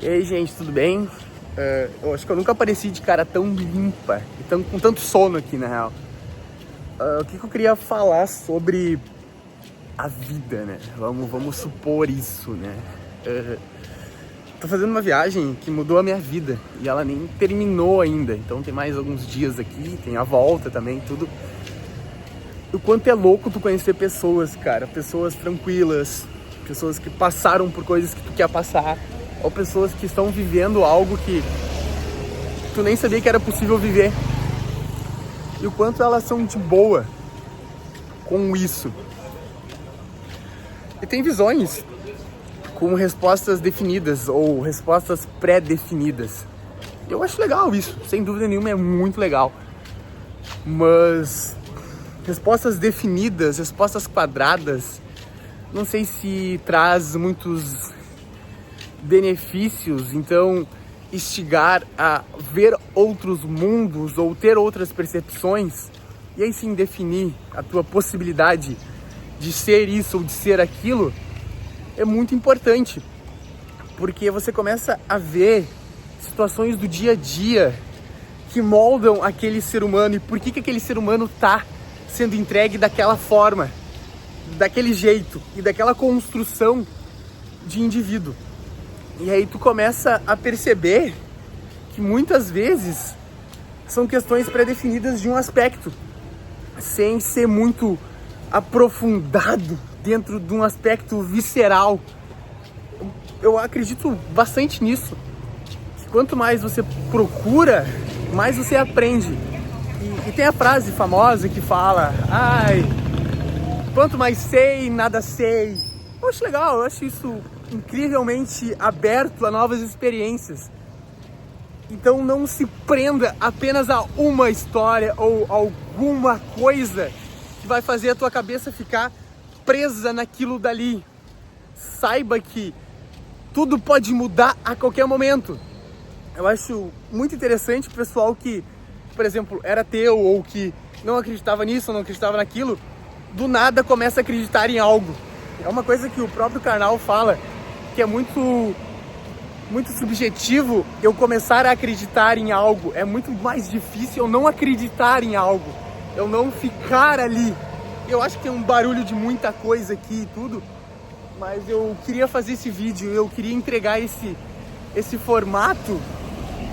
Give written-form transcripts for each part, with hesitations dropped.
E aí, gente, tudo bem? Eu acho que eu nunca apareci de cara tão limpa e com tanto sono aqui, na real. O que eu queria falar sobre a vida, né? Vamos supor isso, né? Tô fazendo uma viagem que mudou a minha vida e ela nem terminou ainda. Então tem mais alguns dias aqui, tem a volta também, tudo. O quanto é louco tu conhecer pessoas, cara. Pessoas tranquilas, pessoas que passaram por coisas que tu quer passar. Ou pessoas que estão vivendo algo que tu nem sabia que era possível viver. E o quanto elas são de boa com isso. E tem visões com respostas definidas ou respostas pré-definidas. Eu acho legal isso, sem dúvida nenhuma é muito legal. Mas respostas definidas, respostas quadradas, não sei se traz muitos benefícios, então instigar a ver outros mundos ou ter outras percepções e aí sim definir a tua possibilidade de ser isso ou de ser aquilo é muito importante, porque você começa a ver situações do dia a dia que moldam aquele ser humano e por que aquele ser humano tá sendo entregue daquela forma, daquele jeito e daquela construção de indivíduo. E aí tu começa a perceber que muitas vezes são questões pré-definidas de um aspecto, sem ser muito aprofundado dentro de um aspecto visceral. Eu acredito bastante nisso, que quanto mais você procura, mais você aprende. E tem a frase famosa que fala: quanto mais sei, nada sei. Eu acho legal, eu acho isso incrivelmente aberto a novas experiências. Então não se prenda apenas a uma história ou alguma coisa que vai fazer a tua cabeça ficar presa naquilo dali. Saiba que tudo pode mudar a qualquer momento. Eu acho muito interessante o pessoal que, por exemplo, era ateu ou que não acreditava nisso ou não acreditava naquilo, do nada começa a acreditar em algo. É uma coisa que o próprio Karnal fala, que é muito subjetivo eu começar a acreditar em algo. É muito mais difícil eu não acreditar em algo, eu não ficar ali. Eu acho que tem um barulho de muita coisa aqui e tudo, mas eu queria fazer esse vídeo, eu queria entregar esse formato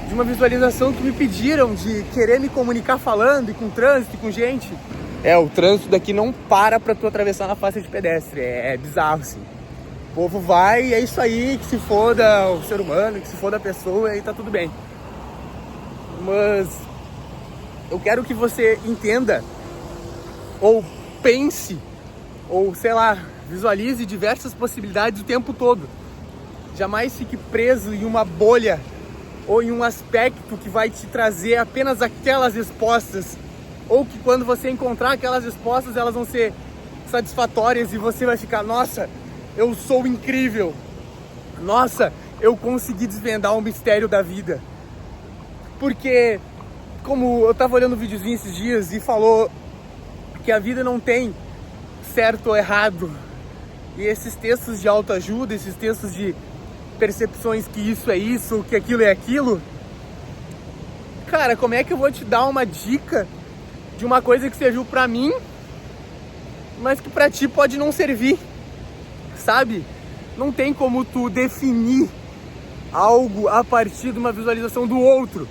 de uma visualização que me pediram, de querer me comunicar falando e com trânsito e com gente. O trânsito daqui não para pra tu atravessar na faixa de pedestre, é bizarro, assim. O povo vai e é isso aí, que se foda o ser humano, que se foda a pessoa e tá tudo bem. Mas eu quero que você entenda, ou pense, ou sei lá, visualize diversas possibilidades o tempo todo. Jamais fique preso em uma bolha ou em um aspecto que vai te trazer apenas aquelas respostas, ou que quando você encontrar aquelas respostas elas vão ser satisfatórias e você vai ficar: nossa, eu sou incrível, nossa, eu consegui desvendar o mistério da vida. Porque, como eu tava olhando um videozinho esses dias e falou que a vida não tem certo ou errado, e esses textos de autoajuda, esses textos de percepções que isso é isso, que aquilo é aquilo, cara, como é que eu vou te dar uma dica de uma coisa que serviu pra mim, mas que pra ti pode não servir, sabe? Não tem como tu definir algo a partir de uma visualização do outro.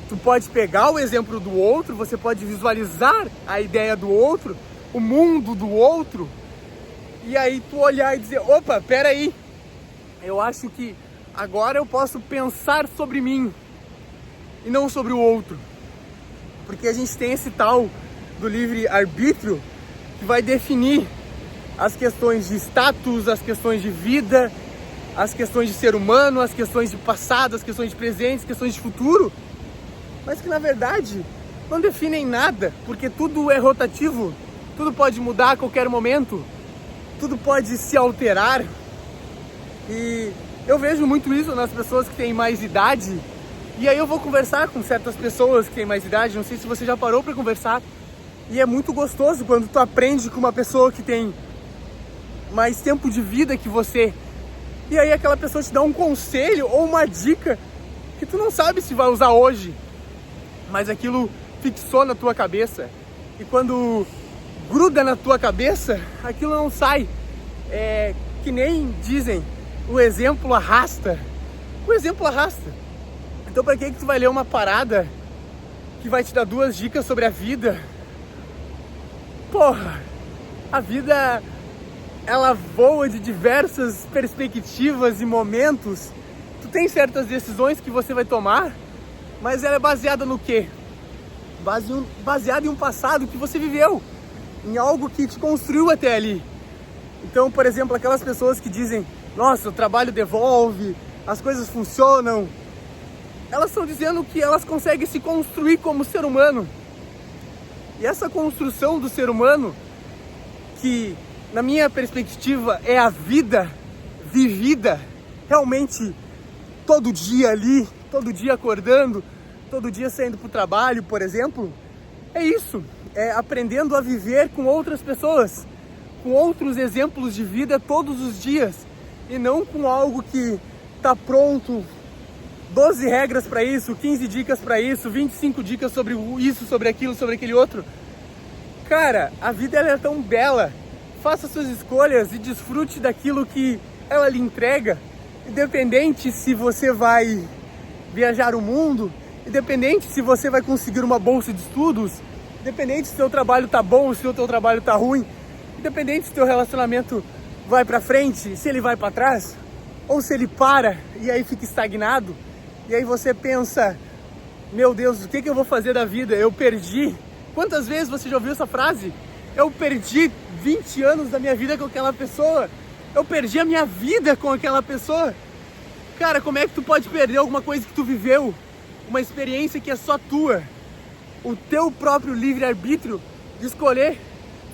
Tu pode pegar o exemplo do outro, você pode visualizar a ideia do outro, o mundo do outro, e aí tu olhar e dizer: opa, peraí, eu acho que agora eu posso pensar sobre mim e não sobre o outro. Porque a gente tem esse tal do livre-arbítrio que vai definir as questões de status, as questões de vida, as questões de ser humano, as questões de passado, as questões de presente, as questões de futuro, mas que na verdade não definem nada, porque tudo é rotativo, tudo pode mudar a qualquer momento, tudo pode se alterar. E eu vejo muito isso nas pessoas que têm mais idade. E aí eu vou conversar com certas pessoas que têm mais idade, não sei se você já parou para conversar, e é muito gostoso quando tu aprende com uma pessoa que tem mais tempo de vida que você, E aí aquela pessoa te dá um conselho ou uma dica que tu não sabe se vai usar hoje, mas aquilo fixou na tua cabeça. E quando gruda na tua cabeça, aquilo não sai. É que nem dizem, o exemplo arrasta. O exemplo arrasta. Então pra que tu vai ler uma parada que vai te dar 2 dicas sobre a vida? Porra, a vida, ela voa de diversas perspectivas e momentos. Tu tem certas decisões que você vai tomar, mas ela é baseada no quê? Baseada em um passado que você viveu, em algo que te construiu até ali. Então, por exemplo, aquelas pessoas que dizem, nossa, o trabalho devolve, as coisas funcionam, elas estão dizendo que elas conseguem se construir como ser humano. E essa construção do ser humano, que na minha perspectiva é a vida vivida realmente todo dia ali, todo dia acordando, todo dia saindo para o trabalho, por exemplo, é isso, é aprendendo a viver com outras pessoas, com outros exemplos de vida todos os dias, e não com algo que está pronto, 12 regras para isso, 15 dicas para isso, 25 dicas sobre isso, sobre aquilo, sobre aquele outro. Cara, a vida ela é tão bela, faça suas escolhas e desfrute daquilo que ela lhe entrega, independente se você vai viajar o mundo, independente se você vai conseguir uma bolsa de estudos, independente se o seu trabalho tá bom ou se o teu trabalho tá ruim, independente se o teu relacionamento vai pra frente, se ele vai pra trás, ou se ele para e aí fica estagnado, e aí você pensa, meu Deus, o que eu vou fazer da vida? Eu perdi. Quantas vezes você já ouviu essa frase? Eu perdi 20 anos da minha vida com aquela pessoa. Eu perdi a minha vida com aquela pessoa. Cara, como é que tu pode perder alguma coisa que tu viveu? Uma experiência que é só tua. O teu próprio livre-arbítrio de escolher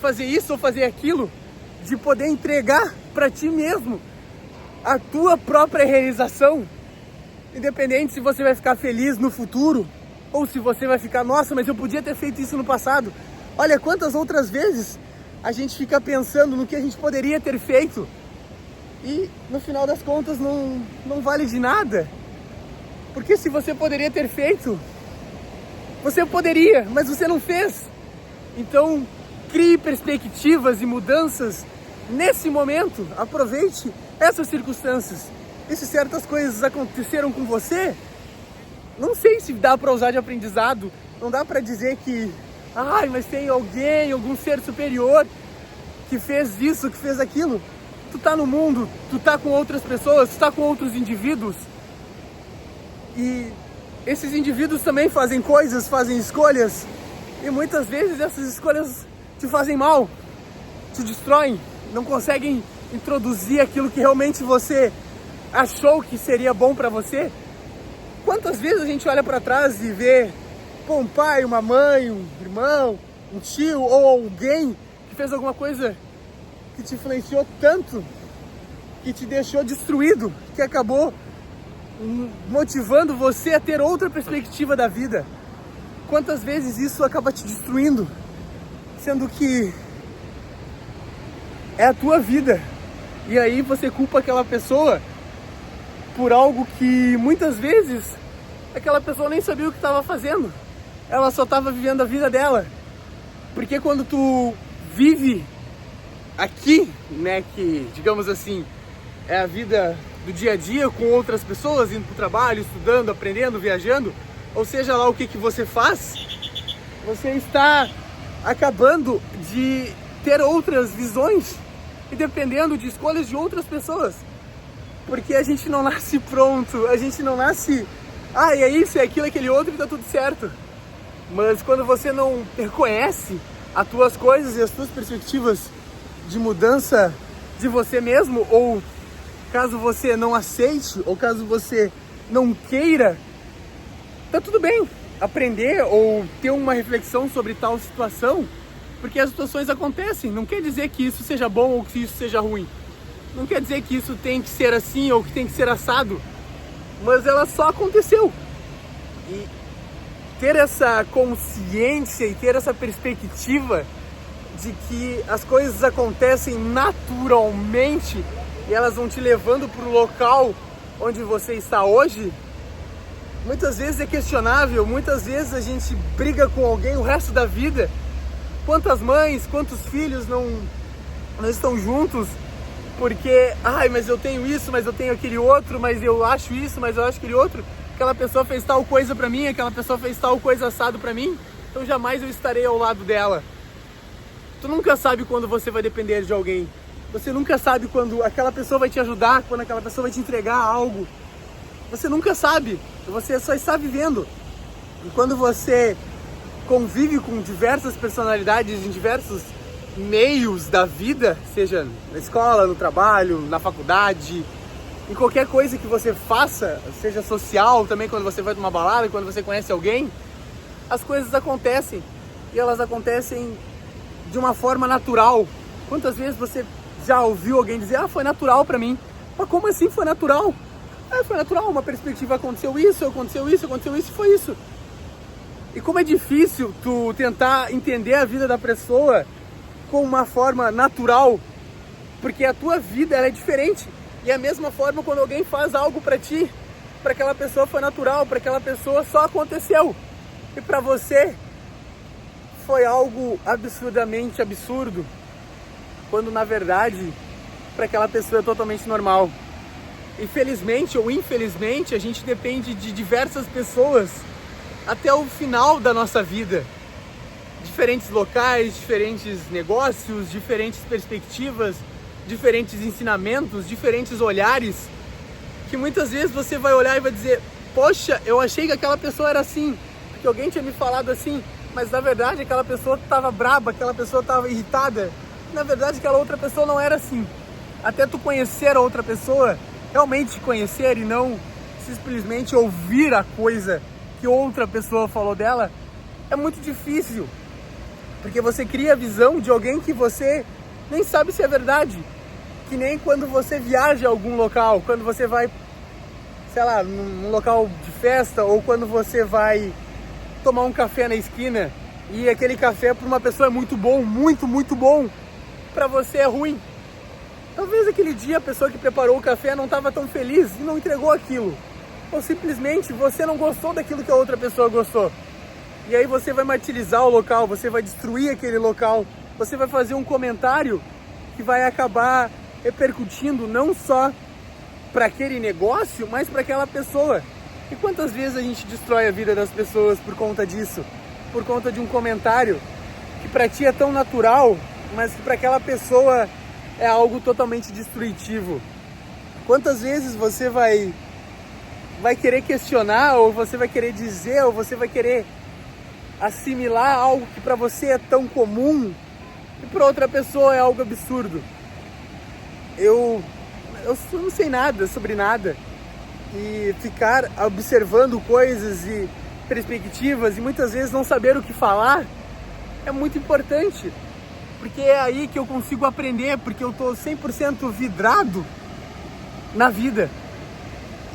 fazer isso ou fazer aquilo. De poder entregar para ti mesmo a tua própria realização. Independente se você vai ficar feliz no futuro ou se você vai ficar, nossa, mas eu podia ter feito isso no passado. Olha quantas outras vezes a gente fica pensando no que a gente poderia ter feito e no final das contas não vale de nada. Porque se você poderia ter feito, você poderia, mas você não fez. Então crie perspectivas e mudanças nesse momento, aproveite essas circunstâncias. E se certas coisas aconteceram com você, não sei se dá para usar de aprendizado, não dá para dizer que, mas tem alguém, algum ser superior que fez isso, que fez aquilo. Tu tá no mundo, tu tá com outras pessoas, tu tá com outros indivíduos. E esses indivíduos também fazem coisas, fazem escolhas. E muitas vezes essas escolhas te fazem mal, te destroem, não conseguem introduzir aquilo que realmente você achou que seria bom para você. Quantas vezes a gente olha para trás e vê um pai, uma mãe, um irmão, um tio ou alguém que fez alguma coisa que te influenciou tanto, que te deixou destruído, que acabou motivando você a ter outra perspectiva da vida. Quantas vezes isso acaba te destruindo, sendo que é a tua vida. E aí você culpa aquela pessoa por algo que muitas vezes aquela pessoa nem sabia o que estava fazendo. Ela só estava vivendo a vida dela. Porque quando tu vive aqui, né, que digamos assim, é a vida do dia a dia com outras pessoas, indo pro trabalho, estudando, aprendendo, viajando, ou seja lá o que você faz, você está acabando de ter outras visões e dependendo de escolhas de outras pessoas. Porque a gente não nasce pronto, a gente não nasce, é isso, é aquilo, aquele outro e tá tudo certo. Mas quando você não reconhece as tuas coisas e as tuas perspectivas de mudança de você mesmo, ou caso você não aceite, ou caso você não queira, tá tudo bem aprender ou ter uma reflexão sobre tal situação, porque as situações acontecem, não quer dizer que isso seja bom ou que isso seja ruim. Não quer dizer que isso tem que ser assim ou que tem que ser assado, mas ela só aconteceu. E ter essa consciência e ter essa perspectiva de que as coisas acontecem naturalmente e elas vão te levando para o local onde você está hoje, muitas vezes é questionável, muitas vezes a gente briga com alguém o resto da vida. Quantas mães, quantos filhos não estão juntos porque, mas eu tenho isso, mas eu tenho aquele outro, mas eu acho isso, mas eu acho aquele outro. Aquela pessoa fez tal coisa pra mim, aquela pessoa fez tal coisa assado pra mim, então jamais eu estarei ao lado dela. Tu nunca sabe quando você vai depender de alguém. Você nunca sabe quando aquela pessoa vai te ajudar, quando aquela pessoa vai te entregar algo. Você nunca sabe, você só está vivendo. E quando você convive com diversas personalidades em diversos meios da vida, seja na escola, no trabalho, na faculdade, em qualquer coisa que você faça, seja social, também quando você vai numa balada, quando você conhece alguém, as coisas acontecem e elas acontecem de uma forma natural. Quantas vezes você já ouviu alguém dizer, foi natural pra mim? Mas como assim foi natural? Foi natural, uma perspectiva, aconteceu isso e foi isso. E como é difícil tu tentar entender a vida da pessoa com uma forma natural, porque a tua vida ela é diferente. E a mesma forma quando alguém faz algo pra ti, pra aquela pessoa foi natural, pra aquela pessoa só aconteceu. E pra você foi algo absurdamente absurdo, quando na verdade pra aquela pessoa é totalmente normal. Infelizmente ou infelizmente a gente depende de diversas pessoas até o final da nossa vida. Diferentes locais, diferentes negócios, diferentes perspectivas, diferentes ensinamentos, diferentes olhares, que muitas vezes você vai olhar e vai dizer, poxa, eu achei que aquela pessoa era assim, porque alguém tinha me falado assim, mas na verdade aquela pessoa estava braba, aquela pessoa estava irritada, na verdade aquela outra pessoa não era assim. Até tu conhecer a outra pessoa, realmente conhecer e não simplesmente ouvir a coisa que outra pessoa falou dela, é muito difícil. Porque você cria a visão de alguém que você nem sabe se é verdade. Que nem quando você viaja a algum local, quando você vai, sei lá, num local de festa, ou quando você vai tomar um café na esquina, e aquele café para uma pessoa é muito bom, muito, muito bom, para você é ruim. Talvez aquele dia a pessoa que preparou o café não estava tão feliz e não entregou aquilo. Ou simplesmente você não gostou daquilo que a outra pessoa gostou. E aí você vai martirizar o local, você vai destruir aquele local, você vai fazer um comentário que vai acabar repercutindo não só para aquele negócio, mas para aquela pessoa. E quantas vezes a gente destrói a vida das pessoas por conta disso? Por conta de um comentário que para ti é tão natural, mas que para aquela pessoa é algo totalmente destrutivo. Quantas vezes você vai querer questionar, ou você vai querer dizer, ou você vai querer assimilar algo que para você é tão comum e para outra pessoa é algo absurdo. Eu não sei nada sobre nada, e ficar observando coisas e perspectivas e muitas vezes não saber o que falar é muito importante, porque é aí que eu consigo aprender, porque eu tô 100% vidrado na vida.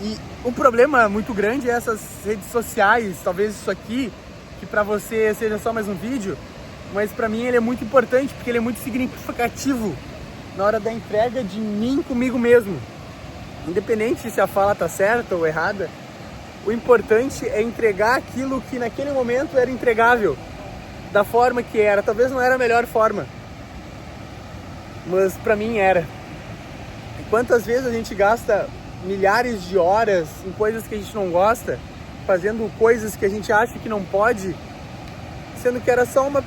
E um problema muito grande é essas redes sociais, talvez isso aqui, que pra você seja só mais um vídeo, mas pra mim ele é muito importante, porque ele é muito significativo na hora da entrega de mim comigo mesmo. Independente se a fala tá certa ou errada, o importante é entregar aquilo que naquele momento era entregável, da forma que era. Talvez não era a melhor forma, mas pra mim era. E quantas vezes a gente gasta milhares de horas em coisas que a gente não gosta, fazendo coisas que a gente acha que não pode, sendo que era só uma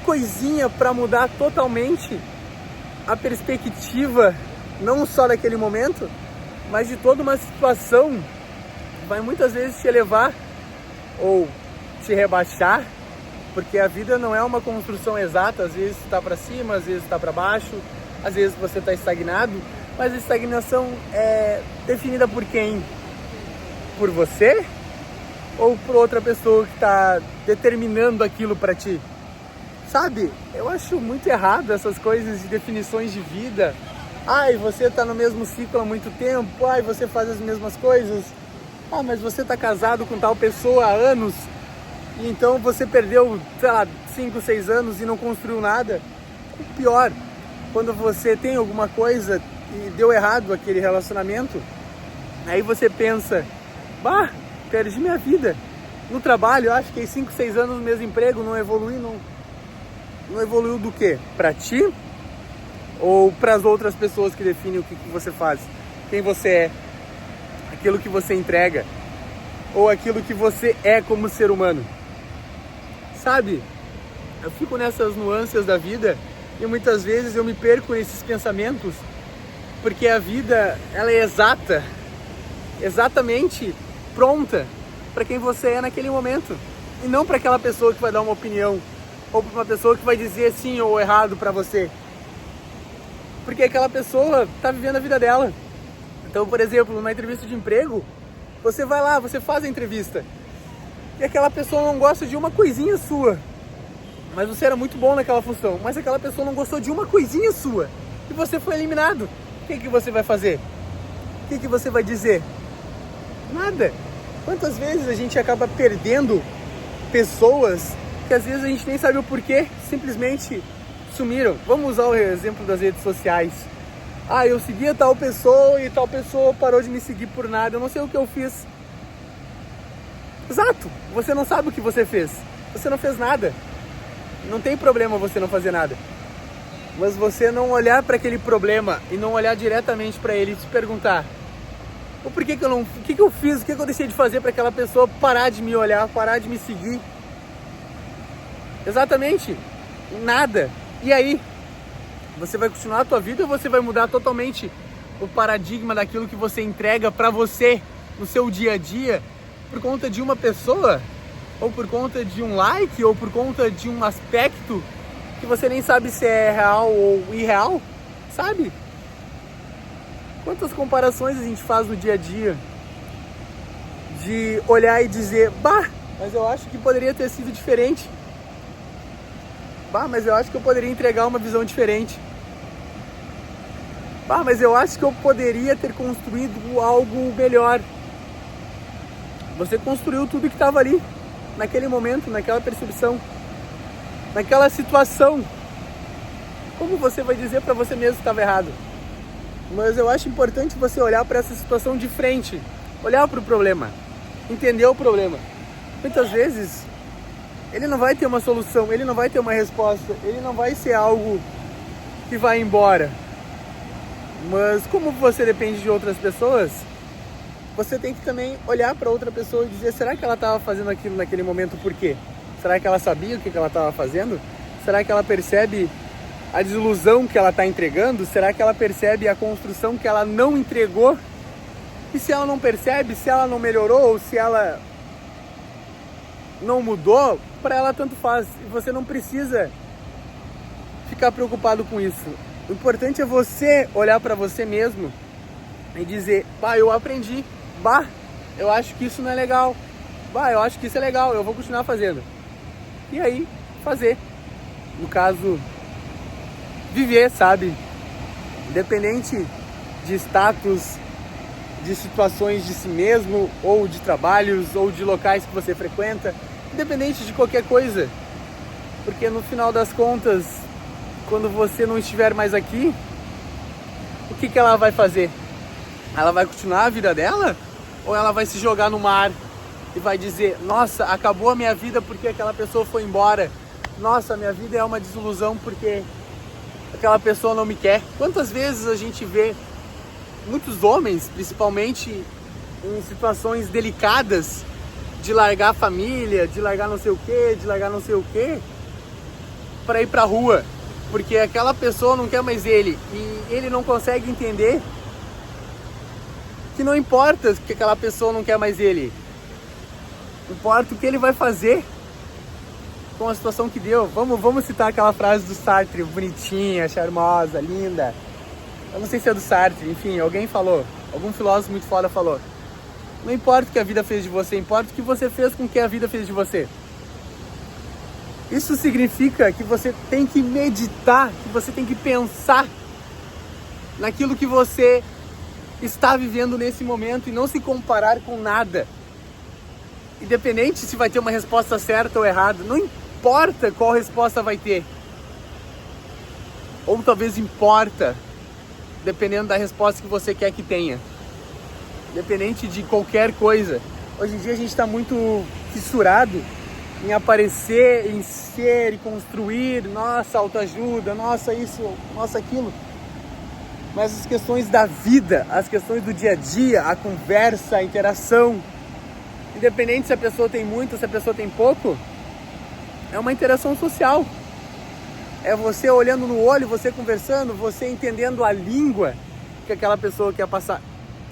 coisinha para mudar totalmente a perspectiva, não só daquele momento, mas de toda uma situação que vai muitas vezes te elevar ou te rebaixar, porque a vida não é uma construção exata. Às vezes está para cima, às vezes está para baixo, às vezes você está estagnado, mas a estagnação é definida por quem? Por você? Ou por outra pessoa que está determinando aquilo para ti? Sabe, eu acho muito errado essas coisas de definições de vida. Você tá no mesmo ciclo há muito tempo, você faz as mesmas coisas. Mas você tá casado com tal pessoa há anos, e então você perdeu, 5, 6 anos e não construiu nada. O pior, quando você tem alguma coisa e deu errado aquele relacionamento, aí você pensa, bah, perdi minha vida no trabalho, eu acho que 5, 6 anos no mesmo emprego, não evolui, não evoluiu do quê? Pra ti ou para as outras pessoas que definem o que você faz? Quem você é, aquilo que você entrega, ou aquilo que você é como ser humano. Sabe, eu fico nessas nuances da vida e muitas vezes eu me perco nesses pensamentos, porque a vida, ela é exatamente pronta para quem você é naquele momento, e não para aquela pessoa que vai dar uma opinião, ou para uma pessoa que vai dizer sim ou errado para você, porque aquela pessoa está vivendo a vida dela. Então, por exemplo, numa entrevista de emprego, você vai lá, você faz a entrevista, e aquela pessoa não gosta de uma coisinha sua, mas você era muito bom naquela função, mas aquela pessoa não gostou de uma coisinha sua, e você foi eliminado. O que você vai fazer? O que você vai dizer? Nada. Quantas vezes a gente acaba perdendo pessoas que às vezes a gente nem sabe o porquê, simplesmente sumiram. Vamos usar o exemplo das redes sociais. Ah, eu seguia tal pessoa e tal pessoa parou de me seguir por nada, eu não sei o que eu fiz. Exato, você não sabe o que você fez, você não fez nada. Não tem problema você não fazer nada, mas você não olhar para aquele problema e não olhar diretamente para ele e se perguntar: o porquê que eu não, o que eu fiz, o que eu deixei de fazer para aquela pessoa parar de me olhar, parar de me seguir? Exatamente, nada. E aí, você vai continuar a tua vida ou você vai mudar totalmente o paradigma daquilo que você entrega para você no seu dia a dia por conta de uma pessoa, ou por conta de um like, ou por conta de um aspecto que você nem sabe se é real ou irreal, sabe? Quantas comparações a gente faz no dia a dia de olhar e dizer: bah, mas eu acho que poderia ter sido diferente. Bah, mas eu acho que eu poderia entregar uma visão diferente. Bah, mas eu acho que eu poderia ter construído algo melhor. Você construiu tudo que estava ali, naquele momento, naquela percepção, naquela situação. Como você vai dizer para você mesmo que estava errado? Mas eu acho importante você olhar para essa situação de frente, olhar para o problema, entender o problema. Muitas vezes ele não vai ter uma solução, ele não vai ter uma resposta, ele não vai ser algo que vai embora. Mas como você depende de outras pessoas, você tem que também olhar para outra pessoa e dizer: será que ela estava fazendo aquilo naquele momento por quê? Será que ela sabia o que ela estava fazendo? Será que ela percebe a desilusão que ela está entregando? Será que ela percebe a construção que ela não entregou? E se ela não percebe, se ela não melhorou, ou se ela não mudou, para ela tanto faz. E você não precisa ficar preocupado com isso. O importante é você olhar para você mesmo e dizer: bah, eu aprendi. Bah, eu acho que isso não é legal. Bah, eu acho que isso é legal, eu vou continuar fazendo. E aí, fazer. No caso, viver, sabe? Independente de status, de situações de si mesmo, ou de trabalhos, ou de locais que você frequenta, independente de qualquer coisa. Porque no final das contas, quando você não estiver mais aqui, o que ela vai fazer? Ela vai continuar a vida dela? Ou ela vai se jogar no mar e vai dizer: nossa, acabou a minha vida porque aquela pessoa foi embora. Nossa, minha vida é uma desilusão porque aquela pessoa não me quer. Quantas vezes a gente vê muitos homens, principalmente em situações delicadas, de largar a família, de largar não sei o que, de largar não sei o que, para ir pra rua, porque aquela pessoa não quer mais ele, e ele não consegue entender que não importa que aquela pessoa não quer mais ele, importa o que ele vai fazer com a situação que deu. Vamos citar aquela frase do Sartre, bonitinha, charmosa, linda. Eu não sei se é do Sartre, enfim, alguém falou, algum filósofo muito foda falou: não importa o que a vida fez de você, importa o que você fez com o que a vida fez de você. Isso significa que você tem que meditar, que você tem que pensar naquilo que você está vivendo nesse momento e não se comparar com nada. Independente se vai ter uma resposta certa ou errada, não importa qual resposta vai ter. Ou talvez importa dependendo da resposta que você quer que tenha. Independente de qualquer coisa. Hoje em dia a gente está muito fissurado em aparecer, em ser e construir, nossa, autoajuda, nossa isso, nossa aquilo. Mas as questões da vida, as questões do dia a dia, a conversa, a interação, independente se a pessoa tem muito, se a pessoa tem pouco, é uma interação social. É você olhando no olho, você conversando, você entendendo a língua que aquela pessoa quer passar.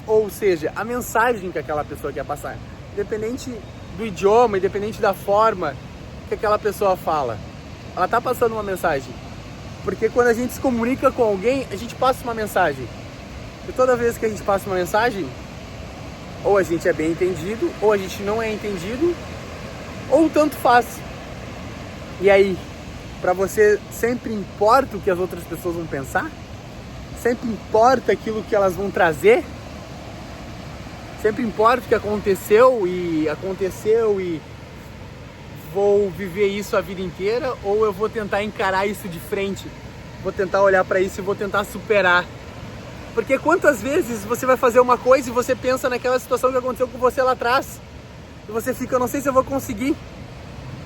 Ou seja, a mensagem que aquela pessoa quer passar. Independente do idioma, independente da forma que aquela pessoa fala. Ela está passando uma mensagem. Porque quando a gente se comunica com alguém, a gente passa uma mensagem. E toda vez que a gente passa uma mensagem, ou a gente é bem entendido, ou a gente não é entendido, ou tanto faz. E aí, para você, sempre importa o que as outras pessoas vão pensar? Sempre importa aquilo que elas vão trazer? Sempre importa o que aconteceu e vou viver isso a vida inteira, ou eu vou tentar encarar isso de frente, vou tentar olhar para isso e vou tentar superar. Porque quantas vezes você vai fazer uma coisa e você pensa naquela situação que aconteceu com você lá atrás e você fica, eu não sei se eu vou conseguir,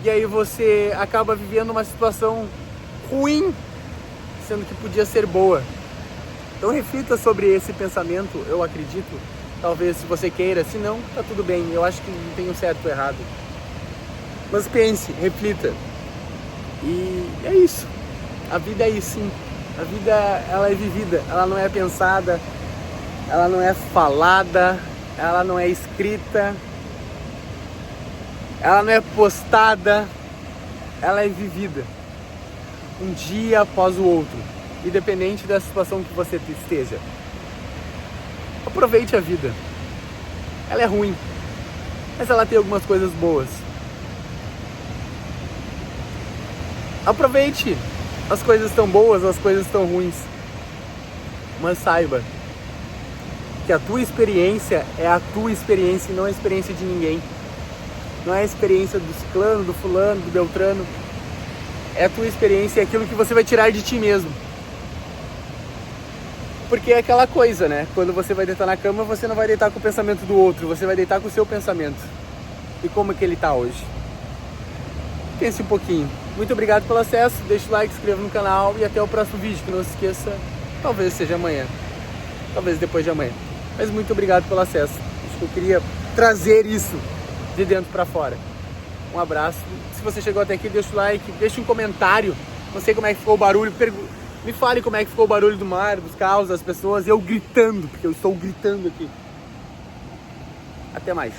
e aí você acaba vivendo uma situação ruim, sendo que podia ser boa. Então reflita sobre esse pensamento, eu acredito. Talvez se você queira, se não, tá tudo bem. Eu acho que não tem o certo ou errado. Mas pense, reflita. E é isso. A vida é isso, sim. A vida, ela é vivida. Ela não é pensada. Ela não é falada. Ela não é escrita. Ela não é postada. Ela é vivida. Um dia após o outro. Independente da situação que você esteja. Aproveite a vida. Ela é ruim, mas ela tem algumas coisas boas. Aproveite. As coisas estão boas, as coisas estão ruins. Mas saiba que a tua experiência é a tua experiência e não a experiência de ninguém. Não é a experiência do ciclano, do fulano, do beltrano. É a tua experiência, é aquilo que você vai tirar de ti mesmo. Porque é aquela coisa, né? Quando você vai deitar na cama, você não vai deitar com o pensamento do outro, você vai deitar com o seu pensamento. E como é que ele tá hoje? Pense um pouquinho. Muito obrigado pelo acesso, deixa o like, se inscreva no canal e até o próximo vídeo, que não se esqueça, talvez seja amanhã, talvez depois de amanhã. Mas muito obrigado pelo acesso. Acho que eu queria trazer isso de dentro pra fora. Um abraço. Se você chegou até aqui, deixa o like, deixa um comentário. Não sei como é que ficou o barulho, me fale como é que ficou o barulho do mar, dos carros, das pessoas, eu gritando, porque eu estou gritando aqui. Até mais.